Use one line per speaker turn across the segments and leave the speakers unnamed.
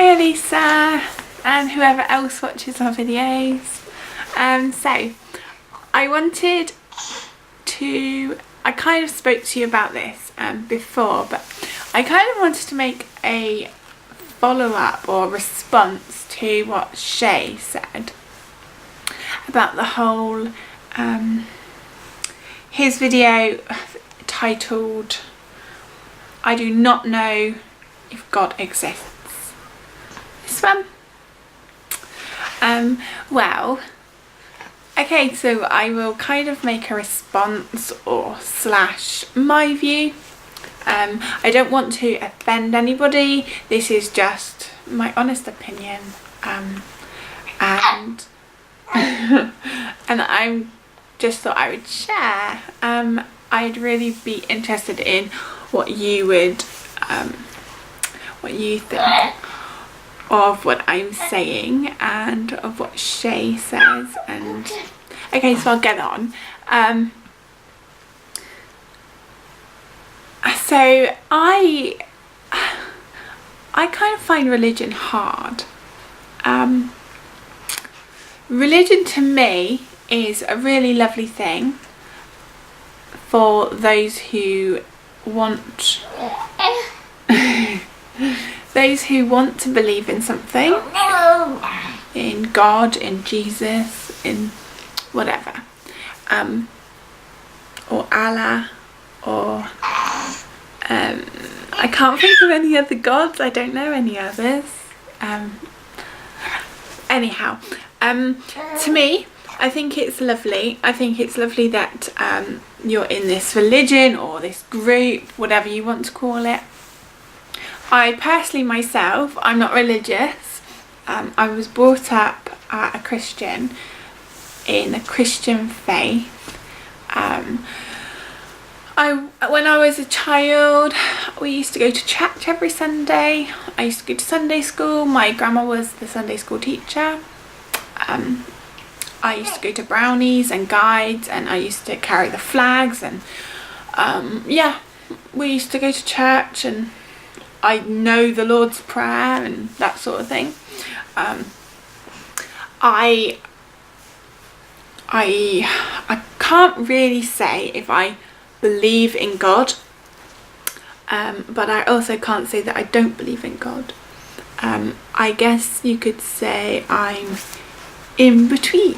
Hi Elisa and whoever else watches our videos. So I kind of spoke to you about this before, but I kind of wanted to make a follow-up or response to what Shay said about the whole his video titled "I do not know if God exists." This one. Well, okay, so I will kind of make a response or slash my view. I don't want to offend anybody. This is just my honest opinion, and and I just thought I would share. I'd really be interested in what you think of what I'm saying and of what Shay says. And okay, so I'll get on. So I kind of find religion hard. Religion to me is a really lovely thing for those who want to believe in something, in God, in Jesus, in whatever, or Allah, or I can't think of any other gods. I don't know any others. Anyhow, to me, I think it's lovely. I think it's lovely that you're in this religion or this group, whatever you want to call it. I personally myself, I'm not religious. I was brought up a Christian, in a Christian faith. When I was a child, we used to go to church every Sunday. I used to go to Sunday school. My grandma was the Sunday school teacher. I used to go to brownies and guides, and I used to carry the flags, and yeah, we used to go to church, and I know the Lord's Prayer and that sort of thing. I can't really say if I believe in God, but I also can't say that I don't believe in God. I guess you could say I'm in between.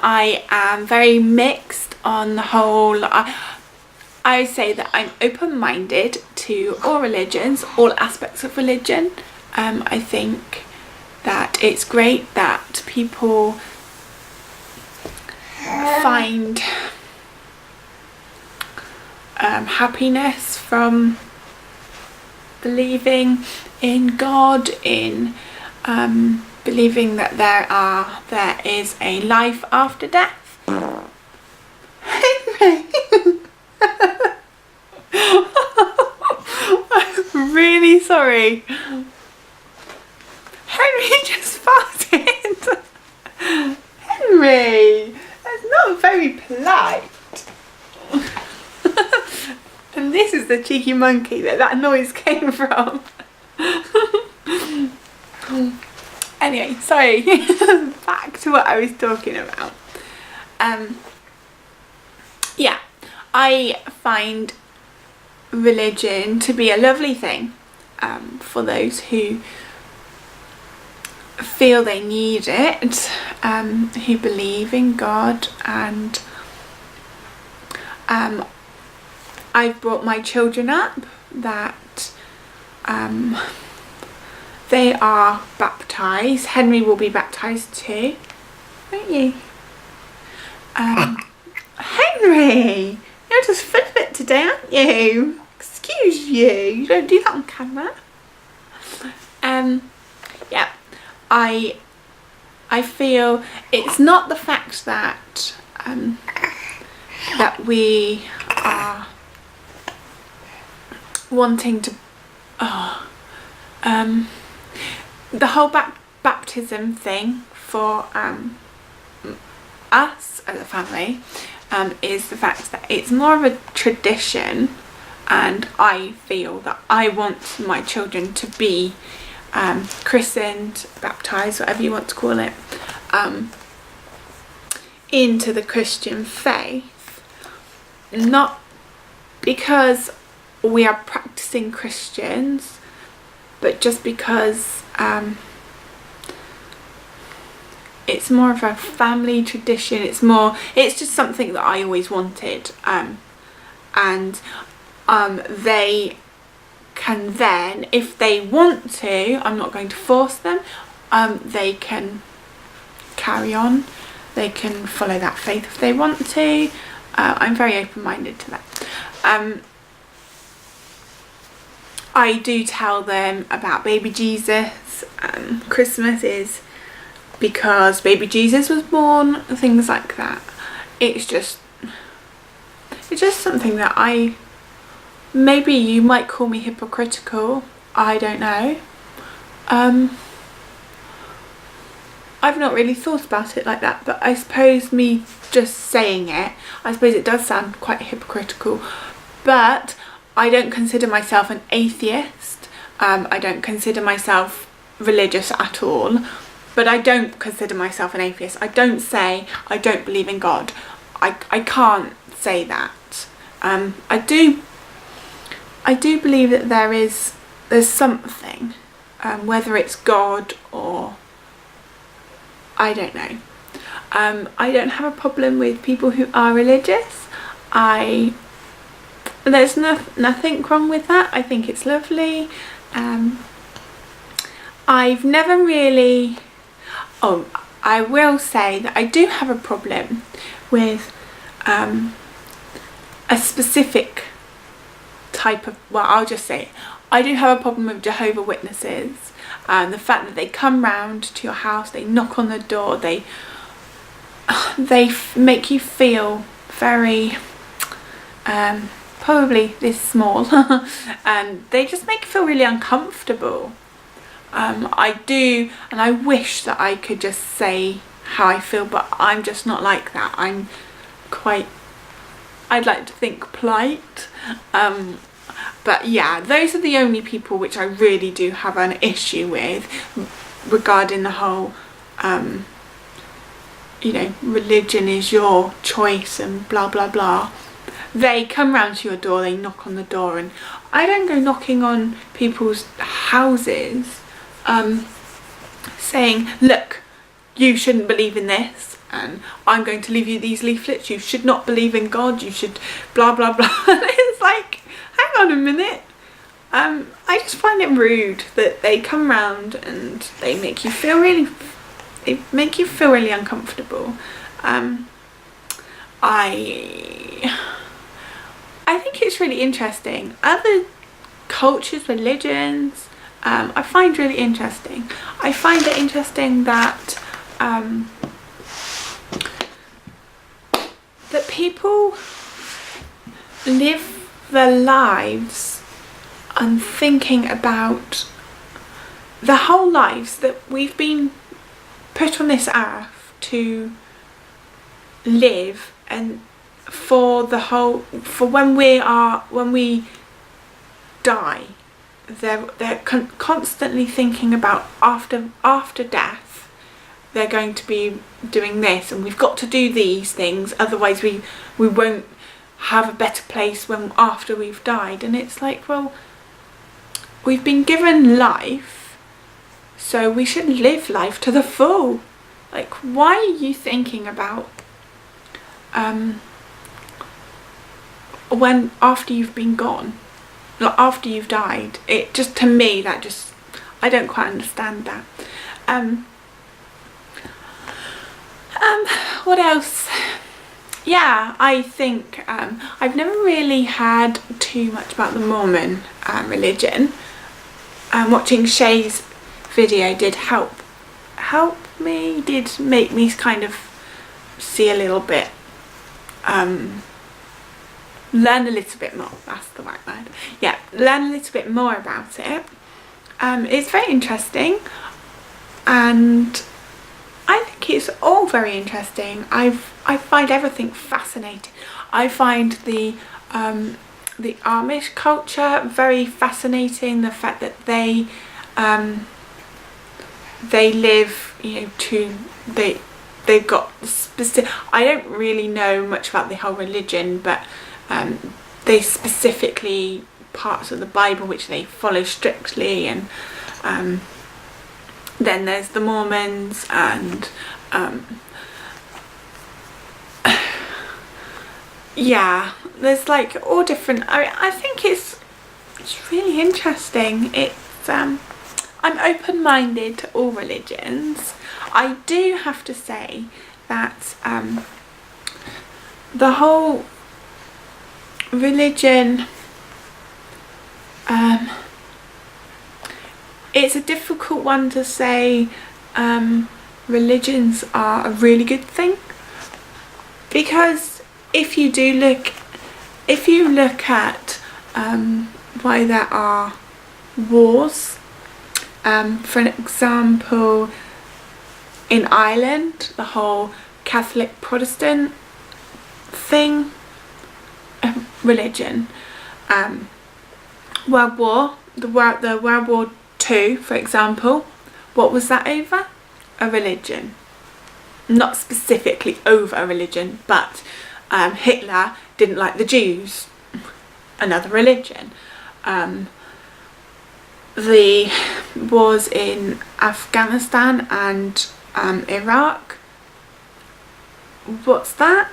I am very mixed on the whole. I say that I'm open-minded to all religions, all aspects of religion. I think that it's great that people find happiness from believing in God, in believing that there is a life after death. Henry! I'm really sorry. Henry just farted. Henry, that's not very polite. And this is the cheeky monkey that noise came from. Anyway, sorry. Back to what I was talking about. Yeah, I find religion to be a lovely thing for those who feel they need it, who believe in God. And I've brought my children up that they are baptised. Henry will be baptised too, won't you? Henry, you're just full of it today, aren't you? Excuse you, you don't do that on camera. Yeah, I feel it's not the fact that that we are wanting to the whole baptism thing for us as a family. is the fact that it's more of a tradition, and I feel that I want my children to be christened, baptised, whatever you want to call it, into the Christian faith, not because we are practicing Christians, but just because it's more of a family tradition. It's just something that I always wanted, and they can then, if they want to, I'm not going to force them, they can carry on, they can follow that faith if they want to. I'm very open-minded to that. I do tell them about baby Jesus. Christmas is because baby Jesus was born, things like that. It's just something that maybe you might call me hypocritical, I don't know. I've not really thought about it like that, but I suppose me just saying it, I suppose it does sound quite hypocritical, but I don't consider myself an atheist. I don't consider myself religious at all, but I don't consider myself an atheist. I don't say I don't believe in God. I can't say that. I do believe that there's something, whether it's God or I don't know. I don't have a problem with people who are religious. There's nothing wrong with that. I think it's lovely. I've never really... I will say that I do have a problem with a specific type of... Well, I'll just say it. I do have a problem with Jehovah's Witnesses. The fact that they come round to your house, they knock on the door, they make you feel very... probably this small, and they just make you feel really uncomfortable. I do, and I wish that I could just say how I feel, but I'm just not like that. I'm quite, I'd like to think, polite. But yeah, those are the only people which I really do have an issue with regarding the whole, religion is your choice and blah blah blah. They come round to your door, they knock on the door, and I don't go knocking on people's houses saying, look, you shouldn't believe in this, and I'm going to leave you these leaflets, you should not believe in God, you should blah blah blah. It's like, hang on a minute. I just find it rude that they come round and they make you feel really uncomfortable. I think it's really interesting. Other cultures, religions, I find really interesting. I find it interesting that that people live their lives and thinking about the whole lives that we've been put on this earth to live, and for when we die, they're constantly thinking about after death they're going to be doing this, and we've got to do these things, otherwise we won't have a better place after we've died. And it's like, well, we've been given life, so we should live life to the full. Like, why are you thinking about when after you've been gone, like after you've died? It just, to me, that just, I don't quite understand that. What else? Yeah, I think I've never really had too much about the Mormon religion. Watching Shay's video did help me, did make me kind of see a little bit, learn a little bit more, that's the right word. Yeah, learn a little bit more about it. It's very interesting, and I think it's all very interesting. I find everything fascinating. I find the Amish culture very fascinating. The fact that they live, you know, they've got specific. I don't really know much about the whole religion, but they specifically parts of the Bible which they follow strictly, and then there's the Mormons, and yeah, there's like all different. I think it's really interesting. It's I'm open-minded to all religions. I do have to say that the whole religion, it's a difficult one to say religions are a really good thing, because if you look at why there are wars, for an example, in Ireland, the whole Catholic Protestant thing, religion, World War War II, for example, what was that over? A religion. Not specifically over a religion, but Hitler didn't like the Jews, another religion. The wars in Afghanistan and Iraq, what's that?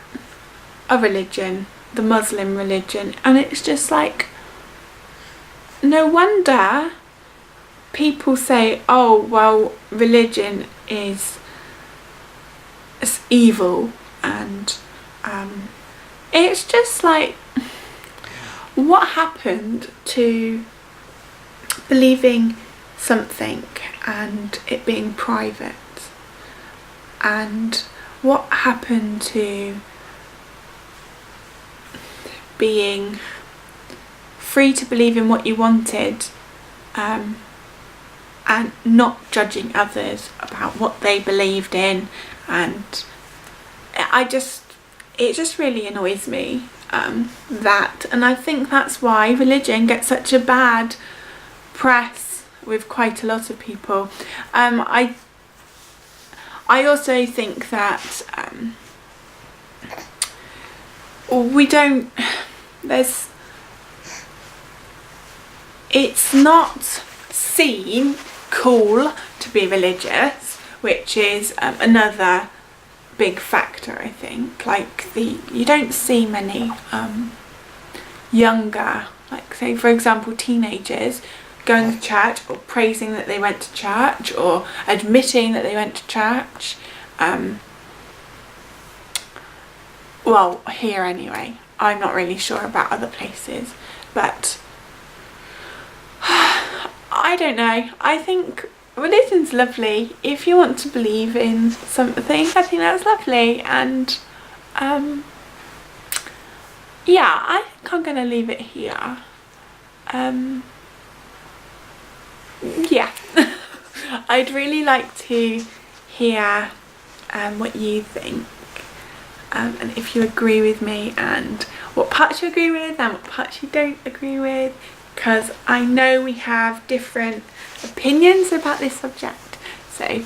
A religion, the Muslim religion. And it's just like, no wonder people say, oh well, religion is evil, and it's just like, what happened to believing something and it being private, and what happened to being free to believe in what you wanted, and not judging others about what they believed in? And it just really annoys me, that, and I think that's why religion gets such a bad press with quite a lot of people. I also think that it's not seen cool to be religious, which is another big factor, I think. Like, you don't see many younger, like say for example teenagers, going to church or praising that they went to church or admitting that they went to church. Well, here anyway. I'm not really sure about other places, but I don't know. I think religion's lovely. If you want to believe in something, I think that's lovely. And yeah, I think I'm gonna leave it here. Yeah. I'd really like to hear what you think, and if you agree with me, and what parts you agree with and what parts you don't agree with, because I know we have different opinions about this subject. So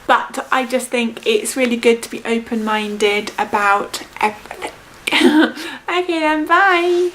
but I just think it's really good to be open-minded about everything. Okay then, bye.